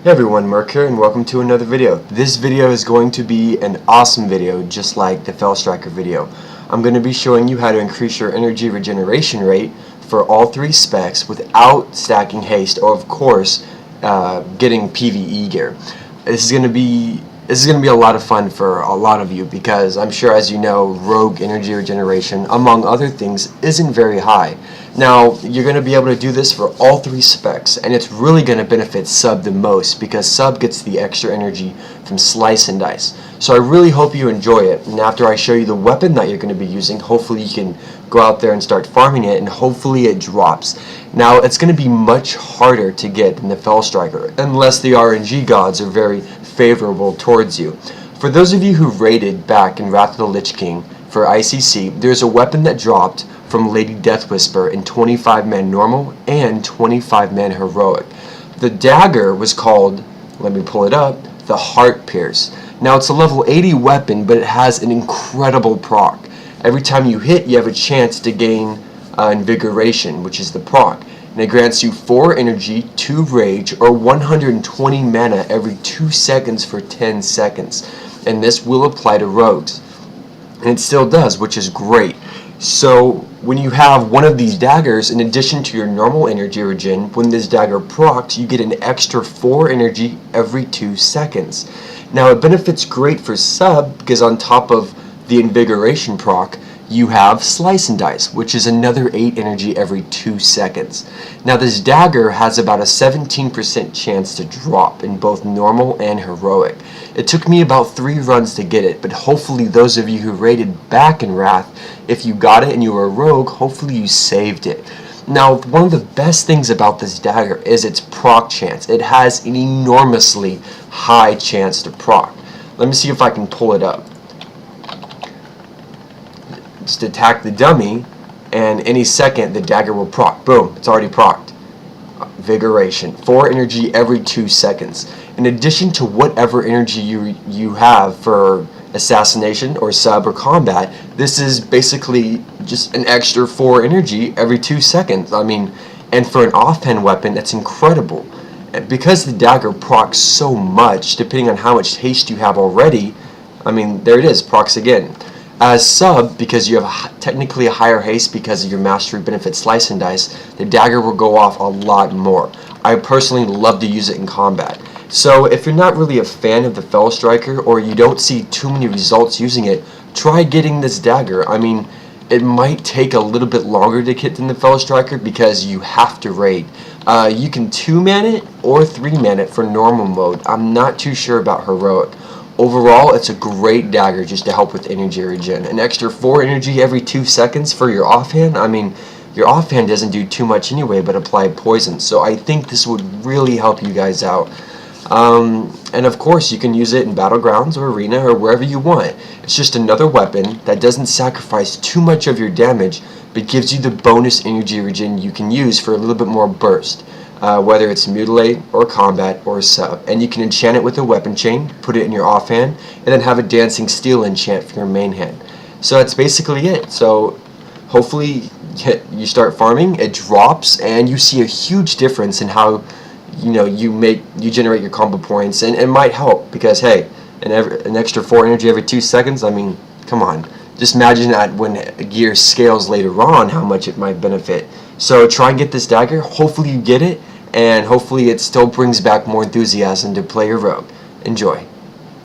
Hey everyone, Merc here, and welcome to another video. This video is going to be an awesome video, just like the Fel Striker video. I'm going to be showing you how to increase your energy regeneration rate for all three specs without stacking haste, or of course, getting PvE gear. This is going to be a lot of fun for a lot of you because I'm sure, as you know, rogue energy regeneration, among other things, isn't very high. Now, you're going to be able to do this for all three specs, and it's really going to benefit Sub the most because Sub gets the extra energy from Slice and Dice. So I really hope you enjoy it, and after I show you the weapon that you're going to be using, hopefully you can go out there and start farming it, and hopefully it drops. Now, it's going to be much harder to get than the Fel Striker, unless the RNG gods are very favorable towards you. For those of you who raided back in Wrath of the Lich King for ICC, there's a weapon that dropped from Lady Death Whisper in 25-man normal and 25-man heroic. The dagger was called, let me pull it up, the Heart Pierce. Now it's a level 80 weapon, but it has an incredible proc. Every time you hit, you have a chance to gain Invigoration, which is the proc. And it grants you 4 energy, 2 rage, or 120 mana every 2 seconds for 10 seconds. And this will apply to rogues. And it still does, which is great. So when you have one of these daggers, in addition to your normal energy regen, when this dagger procs, you get an extra 4 energy every 2 seconds. Now it benefits great for Sub because on top of the Invigoration proc, you have Slice and Dice, which is another 8 energy every 2 seconds. Now this dagger has about a 17% chance to drop in both normal and heroic. It took me about 3 runs to get it, but hopefully those of you who raided back in Wrath, if you got it and you were a rogue, hopefully you saved it. Now, one of the best things about this dagger is its proc chance. It has an enormously high chance to proc. Let me see if I can pull it up. Just attack the dummy, and any second the dagger will proc. Boom, it's already procced. Vigoration, 4 energy every 2 seconds. In addition to whatever energy you have for assassination or sub or combat, this is basically just an extra 4 energy every 2 seconds. I mean, and for an offhand weapon, that's incredible. And because the dagger procs so much, depending on how much haste you have already, I mean, there it is, procs again. As Sub, because you have technically a higher haste because of your mastery benefit Slice and Dice, the dagger will go off a lot more. I personally love to use it in combat. So if you're not really a fan of the Fel Striker, or you don't see too many results using it, try getting this dagger. I mean, it might take a little bit longer to get than the Fel Striker because you have to raid. You can 2-man it or 3-man it for normal mode. I'm not too sure about heroic. Overall, it's a great dagger just to help with energy regen. An extra 4 energy every 2 seconds for your offhand. I mean, your offhand doesn't do too much anyway but apply poison. So I think this would really help you guys out. And of course, you can use it in battlegrounds or arena or wherever you want. It's just another weapon that doesn't sacrifice too much of your damage, but gives you the bonus energy regen you can use for a little bit more burst. Whether it's mutilate or combat or sub, and you can enchant it with a weapon chain, put it in your offhand, and then have a dancing steel enchant for your main hand. So that's basically it. So hopefully you start farming, it drops, and you see a huge difference in how you generate your combo points, and it might help because hey, an extra 4 energy every 2 seconds. I mean, come on. Just imagine that when gear scales later on, how much it might benefit. So try and get this dagger. Hopefully you get it, and hopefully it still brings back more enthusiasm to play your rogue. Enjoy.